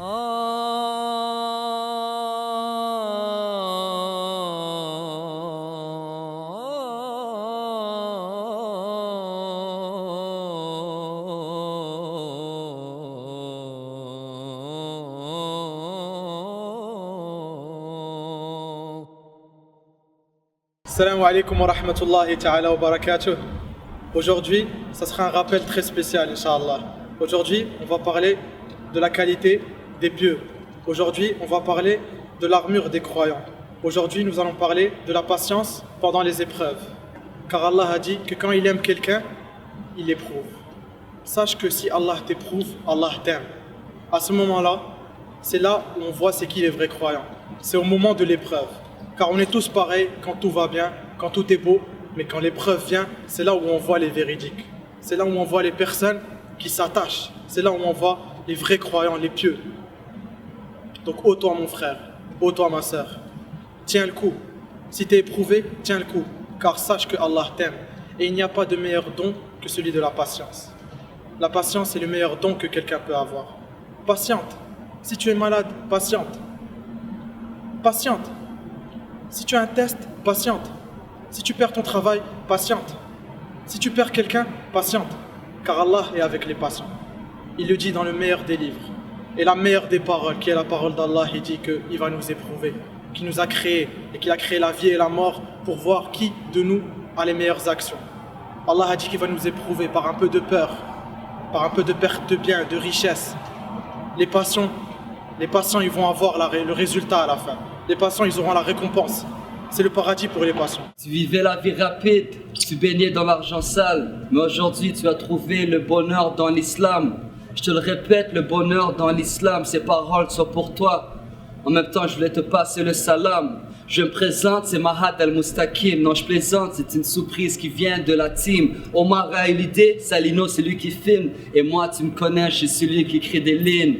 Assalamu alaikum wa rahmatullahi ta'ala wa barakatuh. Aujourd'hui, ça sera un rappel très spécial, Inch'Allah. Aujourd'hui, on va parler de la qualité des pieux. Aujourd'hui, on va parler de l'armure des croyants. Aujourd'hui, nous allons parler de la patience pendant les épreuves. Car Allah a dit que quand il aime quelqu'un, il l'éprouve. Sache que si Allah t'éprouve, Allah t'aime. À ce moment-là, c'est là où on voit c'est qui les vrais croyants. C'est au moment de l'épreuve. Car on est tous pareils quand tout va bien, quand tout est beau, mais quand l'épreuve vient, c'est là où on voit les véridiques. C'est là où on voit les personnes qui s'attachent. C'est là où on voit les vrais croyants, les pieux. Donc ô toi mon frère, ô toi ma soeur, tiens le coup. Si tu es éprouvé, tiens le coup. Car sache que Allah t'aime. Et il n'y a pas de meilleur don que celui de la patience. La patience est le meilleur don que quelqu'un peut avoir. Patiente. Si tu es malade, patiente. Patiente. Si tu as un test, patiente. Si tu perds ton travail, patiente. Si tu perds quelqu'un, patiente. Car Allah est avec les patients. Il le dit dans le meilleur des livres. Et la meilleure des paroles, qui est la parole d'Allah, il dit qu'il va nous éprouver, qu'il nous a créés et qu'il a créé la vie et la mort pour voir qui de nous a les meilleures actions. Allah a dit qu'il va nous éprouver par un peu de peur, par un peu de perte de biens, de richesse. Les patients, ils vont avoir le résultat à la fin. Les patients, ils auront la récompense. C'est le paradis pour les patients. Tu vivais la vie rapide, tu baignais dans l'argent sale, mais aujourd'hui tu as trouvé le bonheur dans l'islam. Je te le répète, le bonheur dans l'islam, ces paroles sont pour toi. En même temps, je voulais te passer le salam. Je me présente, c'est Mahad Al-Mustaqim. Non, je plaisante, c'est une surprise qui vient de la team. Omar a eu l'idée, Salino, c'est lui qui filme. Et moi, tu me connais, je suis celui qui écrit des lignes.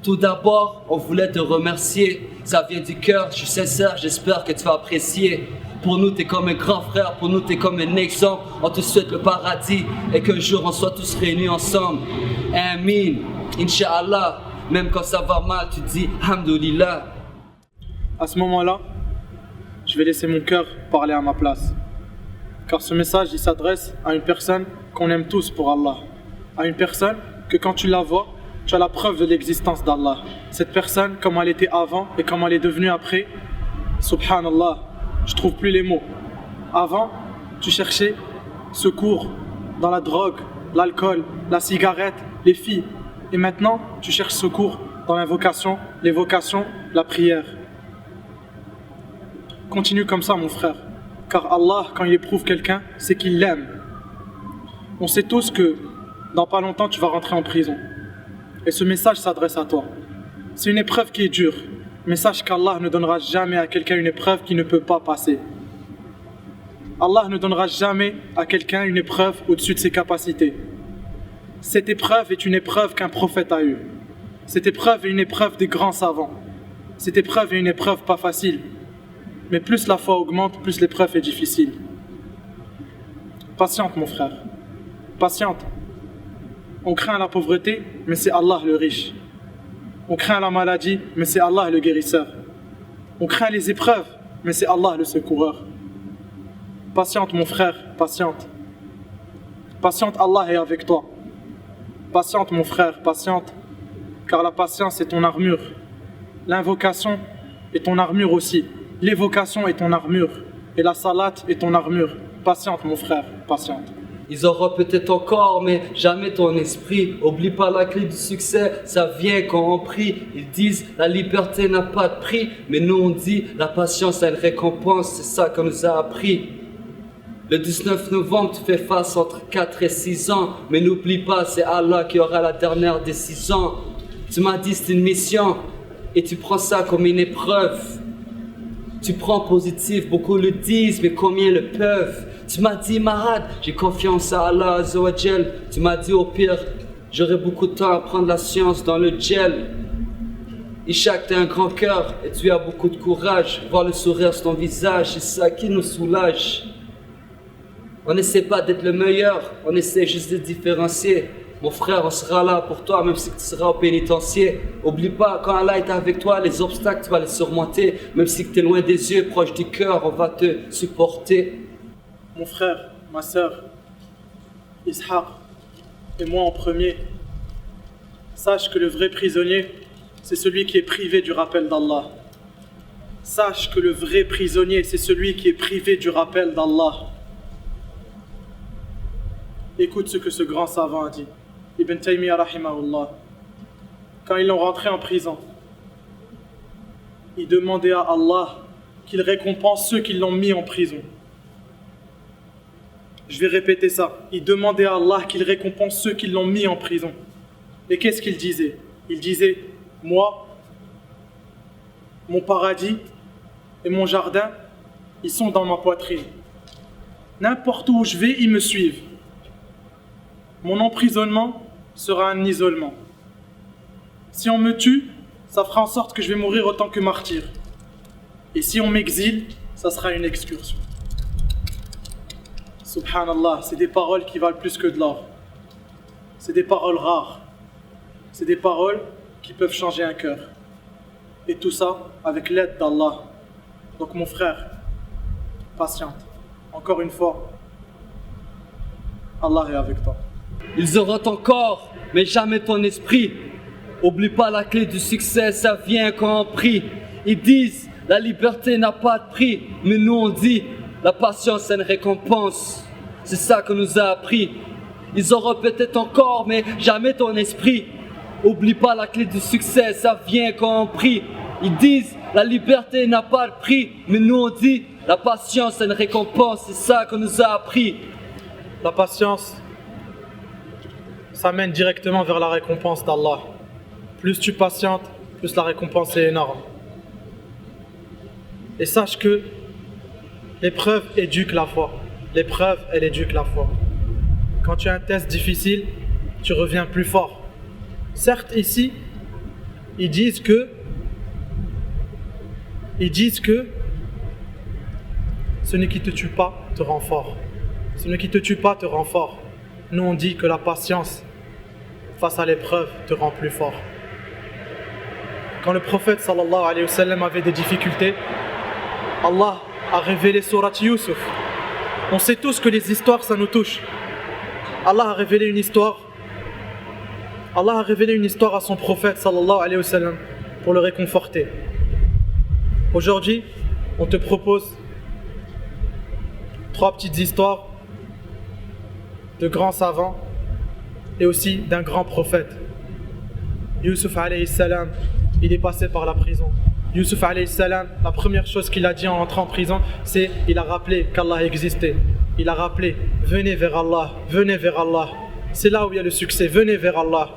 Tout d'abord, on voulait te remercier. Ça vient du cœur, je suis sincère, j'espère que tu vas apprécier. Pour nous, t'es comme un grand frère, pour nous, t'es comme un exemple. On te souhaite le paradis et qu'un jour, on soit tous réunis ensemble. Amin, Inch'Allah. Même quand ça va mal, tu dis Alhamdulillah. À ce moment-là, je vais laisser mon cœur parler à ma place. Car ce message, il s'adresse à une personne qu'on aime tous pour Allah. À une personne que quand tu la vois, tu as la preuve de l'existence d'Allah. Cette personne, comme elle était avant et comme elle est devenue après, subhanallah, je trouve plus les mots. Avant, tu cherchais secours dans la drogue, l'alcool, la cigarette, les filles. Et maintenant, tu cherches secours dans l'invocation, l'évocation, la prière. Continue comme ça, mon frère. Car Allah, quand il éprouve quelqu'un, c'est qu'il l'aime. On sait tous que dans pas longtemps, tu vas rentrer en prison. Et ce message s'adresse à toi. C'est une épreuve qui est dure, mais sache qu'Allah ne donnera jamais à quelqu'un une épreuve qui ne peut pas passer. Allah ne donnera jamais à quelqu'un une épreuve au-dessus de ses capacités. Cette épreuve est une épreuve qu'un prophète a eue. Cette épreuve est une épreuve des grands savants. Cette épreuve est une épreuve pas facile. Mais plus la foi augmente, plus l'épreuve est difficile. Patiente, mon frère. Patiente. On craint la pauvreté, mais c'est Allah le riche. On craint la maladie, mais c'est Allah le guérisseur. On craint les épreuves, mais c'est Allah le secoureur. Patiente mon frère, patiente. Patiente, Allah est avec toi. Patiente mon frère, patiente. Car la patience est ton armure. L'invocation est ton armure aussi. L'évocation est ton armure. Et la salate est ton armure. Patiente mon frère, patiente. Ils auront peut-être ton corps, mais jamais ton esprit. Oublie pas la clé du succès, ça vient quand on prie. Ils disent la liberté n'a pas de prix, mais nous on dit la patience a une récompense, c'est ça qu'on nous a appris. Le 19 novembre, tu fais face entre 4 et 6 ans, mais n'oublie pas, c'est Allah qui aura la dernière décision. Tu m'as dit c'est une mission, et tu prends ça comme une épreuve. Tu prends positif, beaucoup le disent, mais combien le peuvent? Tu m'as dit, Mahad, j'ai confiance à Allah Azzawajal. Tu m'as dit, au pire, j'aurai beaucoup de temps à prendre la science dans le gel. Ishaq, tu as un grand cœur et tu as beaucoup de courage. Voir le sourire sur ton visage, c'est ça qui nous soulage. On n'essaie pas d'être le meilleur, on essaie juste de différencier. Mon frère, on sera là pour toi, même si tu seras au pénitencier. Oublie pas, quand Allah est avec toi, les obstacles, tu vas les surmonter. Même si tu es loin des yeux, proche du cœur, on va te supporter. Mon frère, ma sœur, Ishaq, et moi en premier, sache que le vrai prisonnier, c'est celui qui est privé du rappel d'Allah. Sache que le vrai prisonnier, c'est celui qui est privé du rappel d'Allah. Écoute ce que ce grand savant a dit. Ibn Taymiyyah rahimahullah. Quand ils l'ont rentré en prison, il demandait à Allah qu'il récompense ceux qui l'ont mis en prison. Je vais répéter ça. Il demandait à Allah qu'il récompense ceux qui l'ont mis en prison. Et qu'est-ce qu'il disait? Il disait, moi, mon paradis et mon jardin, ils sont dans ma poitrine. N'importe où je vais, ils me suivent. Mon emprisonnement sera un isolement. Si on me tue, ça fera en sorte que je vais mourir autant que martyr. Et si on m'exile, ça sera une excursion. Subhanallah, c'est des paroles qui valent plus que de l'or. C'est des paroles rares. C'est des paroles qui peuvent changer un cœur. Et tout ça avec l'aide d'Allah. Donc mon frère, patiente. Encore une fois, Allah est avec toi. Ils auront ton corps, mais jamais ton esprit. Oublie pas la clé du succès, ça vient quand on prie. Ils disent, la liberté n'a pas de prix. Mais nous on dit, la patience a une récompense. C'est ça qu'on nous a appris. Ils auront peut-être ton corps, mais jamais ton esprit. Oublie pas la clé du succès, ça vient quand on prie. Ils disent, la liberté n'a pas de prix. Mais nous on dit, la patience a une récompense. C'est ça qu'on nous a appris. La patience, ça mène directement vers la récompense d'Allah. Plus tu patientes, plus la récompense est énorme. Et sache que l'épreuve éduque la foi. L'épreuve, elle éduque la foi. Quand tu as un test difficile, tu reviens plus fort. Certes, ici, ils disent que ce qui te tue pas te rend fort. Ce qui te tue pas te rend fort. Nous, on dit que la patience face à l'épreuve te rend plus fort. Quand le prophète sallallahu alayhi wa sallam avait des difficultés, Allah a révélé Surat Yusuf. On sait tous que les histoires, ça nous touche. Allah a révélé une histoire. Allah a révélé une histoire à son prophète sallallahu alayhi wa sallam pour le réconforter. Aujourd'hui, on te propose 3 petites histoires de grands savants et aussi d'un grand prophète. Yusuf alayhi salam, il est passé par la prison. Yusuf alayhi salam, la première chose qu'il a dit en entrant en prison, c'est il a rappelé qu'Allah existait. Il a rappelé, venez vers Allah, venez vers Allah. C'est là où il y a le succès, venez vers Allah.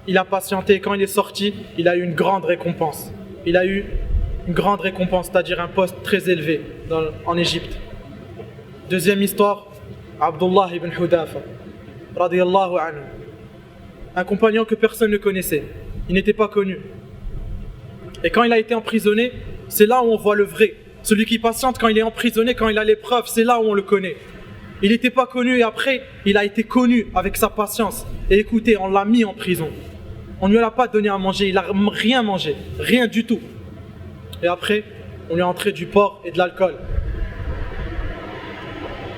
Il a patienté, quand il est sorti, il a eu une grande récompense. Il a eu une grande récompense, c'est-à-dire un poste très élevé en Égypte. Deuxième histoire, Abdullah ibn Hudafa, radiyallahu anhu. Un compagnon que personne ne connaissait. Il n'était pas connu. Et quand il a été emprisonné, c'est là où on voit le vrai. Celui qui patiente quand il est emprisonné, quand il a l'épreuve, c'est là où on le connaît. Il n'était pas connu et après, il a été connu avec sa patience. Et écoutez, on l'a mis en prison. On ne lui a pas donné à manger, il n'a rien mangé, rien du tout. Et après, on lui a entré du porc et de l'alcool.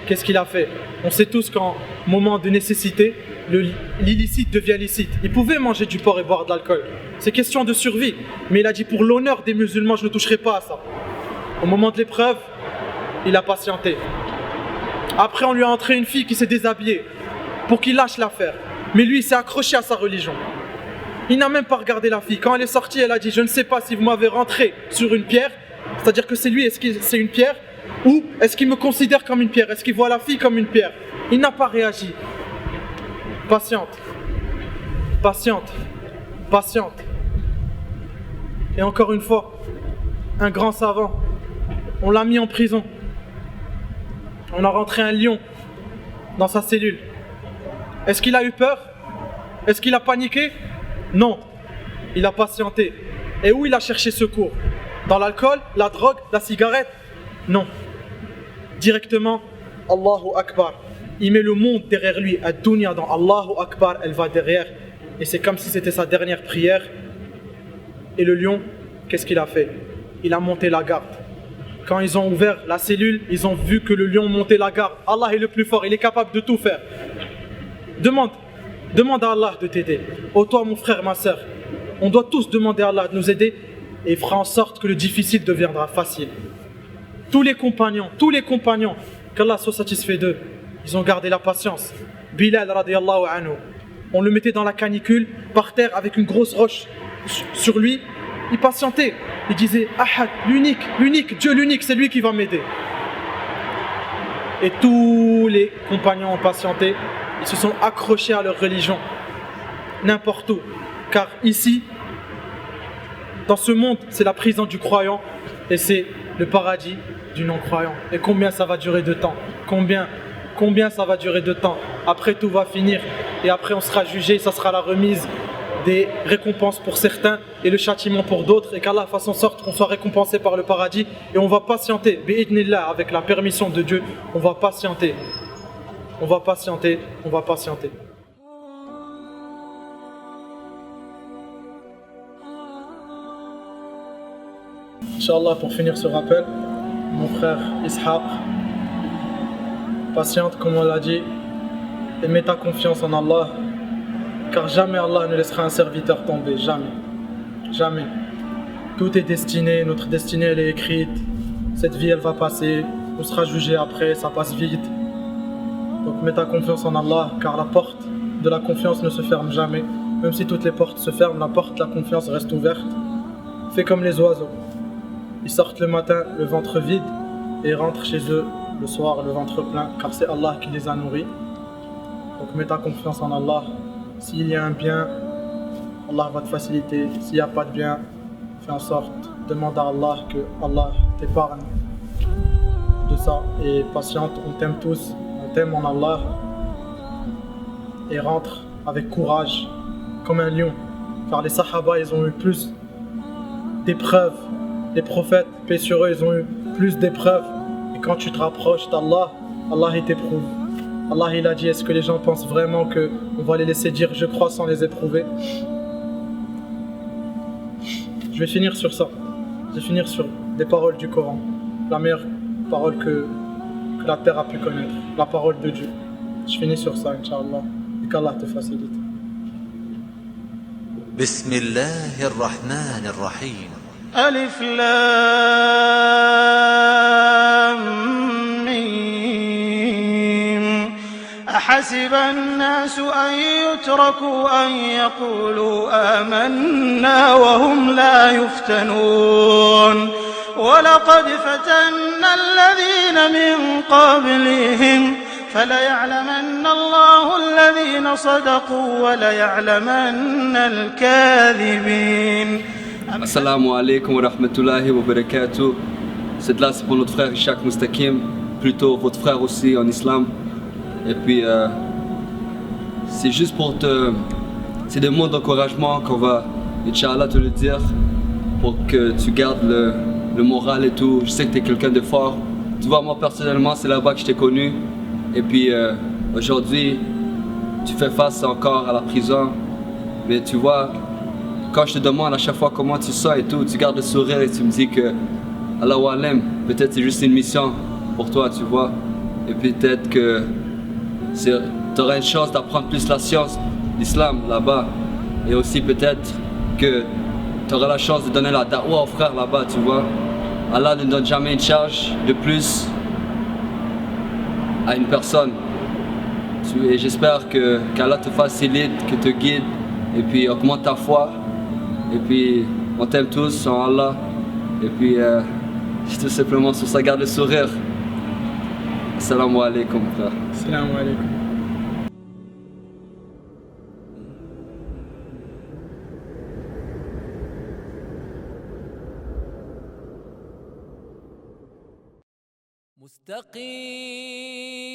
Qu'est-ce qu'il a fait? On sait tous qu'en moment de nécessité, l'illicite devient licite. Il pouvait manger du porc et boire de l'alcool. C'est question de survie. Mais il a dit, pour l'honneur des musulmans, je ne toucherai pas à ça. Au moment de l'épreuve, il a patienté. Après, on lui a entré une fille qui s'est déshabillée pour qu'il lâche l'affaire. Mais lui, il s'est accroché à sa religion. Il n'a même pas regardé la fille. Quand elle est sortie, elle a dit, je ne sais pas si vous m'avez rentré sur une pierre, c'est-à-dire que c'est lui, est-ce que c'est une pierre, ou est-ce qu'il me considère comme une pierre, est-ce qu'il voit la fille comme une pierre? Il n'a pas réagi. Patiente, patiente, patiente. Et encore une fois, un grand savant, on l'a mis en prison. On a rentré un lion dans sa cellule. Est-ce qu'il a eu peur? Est-ce qu'il a paniqué? Non, il a patienté. Et où il a cherché secours? Dans l'alcool, la drogue, la cigarette? Non. Directement, Allahu Akbar. il met le monde derrière lui, ad-dunya dans Allahu Akbar, elle va derrière, et c'est comme si c'était sa dernière prière. Et le lion, qu'est-ce qu'il a fait? Il a monté la garde. Quand ils ont ouvert la cellule, ils ont vu que le lion montait la garde. Allah est le plus fort, il est capable de tout faire. Demande à Allah de t'aider. Oh toi mon frère, ma soeur, on doit tous demander à Allah de nous aider, et il fera en sorte que le difficile deviendra facile. Tous les compagnons, qu'Allah soit satisfait d'eux, ils ont gardé la patience. Bilal radiyallahu anhu, on le mettait dans la canicule, par terre avec une grosse roche sur lui, il patientait. Il disait Ahad, l'unique, Dieu l'unique, c'est lui qui va m'aider. Et tous les compagnons ont patienté, ils se sont accrochés à leur religion, n'importe où. Car ici, dans ce monde, c'est la prison du croyant et c'est le paradis du non-croyant. Et combien ça va durer de temps? Combien ça va durer de temps? Après tout va finir et après on sera jugé, ça sera la remise des récompenses pour certains et le châtiment pour d'autres, et qu'Allah fasse en sorte qu'on soit récompensé par le paradis. Et on va patienter, bi'idnillah, avec la permission de Dieu, on va patienter. Inch'Allah, pour finir ce rappel, mon frère Ishaq, patiente comme on l'a dit, et mets ta confiance en Allah, car jamais Allah ne laissera un serviteur tomber, jamais. Tout est destiné, notre destinée elle est écrite, cette vie elle va passer, on sera jugé après, ça passe vite. Donc mets ta confiance en Allah, car la porte de la confiance ne se ferme jamais. Même si toutes les portes se ferment, la porte de la confiance reste ouverte. Fais comme les oiseaux. Ils sortent le matin le ventre vide et rentrent chez eux le soir le ventre plein, car c'est Allah qui les a nourris. Donc mets ta confiance en Allah. S'il y a un bien, Allah va te faciliter. S'il n'y a pas de bien, fais en sorte, demande à Allah que Allah t'épargne de ça. Et patiente, on t'aime tous, on t'aime en Allah. Et rentre avec courage, comme un lion. Car les Sahaba, ils ont eu plus d'épreuves. Les prophètes, paix sur eux, ils ont eu plus d'épreuves. Et quand tu te rapproches d'Allah, Allah il t'éprouve. Allah il a dit, est-ce que les gens pensent vraiment qu'on va les laisser dire je crois sans les éprouver? Je vais finir sur ça. Je vais finir sur des paroles du Coran. La meilleure parole que la terre a pu connaître. La parole de Dieu. Je finis sur ça, Inch'Allah. Et qu'Allah te facilite. Bismillahirrahmanirrahim. ألف لام ميم أحسب الناس أن يتركوا أن يقولوا آمنا وهم لا يفتنون ولقد فتنا الذين من قبلهم فليعلمن الله الذين صدقوا وليعلمن الكاذبين. Assalamu alaikum wa rahmatullahi wa barakatuh. Cette là c'est pour notre frère Ishaq Mustaqim, plutôt votre frère aussi en islam. Et puis c'est juste c'est des mots d'encouragement qu'on va, Inch'Allah, te le dire pour que tu gardes le moral et tout. Je sais que tu es quelqu'un de fort. Tu vois, moi personnellement c'est là-bas que je t'ai connu. Et puis aujourd'hui tu fais face encore à la prison. Mais tu vois, quand je te demande à chaque fois comment tu sens et tout, tu gardes le sourire et tu me dis que Allah wa alam, peut-être c'est juste une mission pour toi, tu vois. Et peut-être que tu auras une chance d'apprendre plus la science, l'islam là-bas. Et aussi peut-être que tu auras la chance de donner la da'wah aux frères là-bas, tu vois. Allah ne donne jamais une charge de plus à une personne. Et j'espère qu'Allah te facilite, que te guide et puis augmente ta foi. Et puis, on t'aime tous en Allah. Et puis, tout simplement sur ça, garde le sourire. Assalamu alaikum, frère. Assalamu alaikum. مستقيم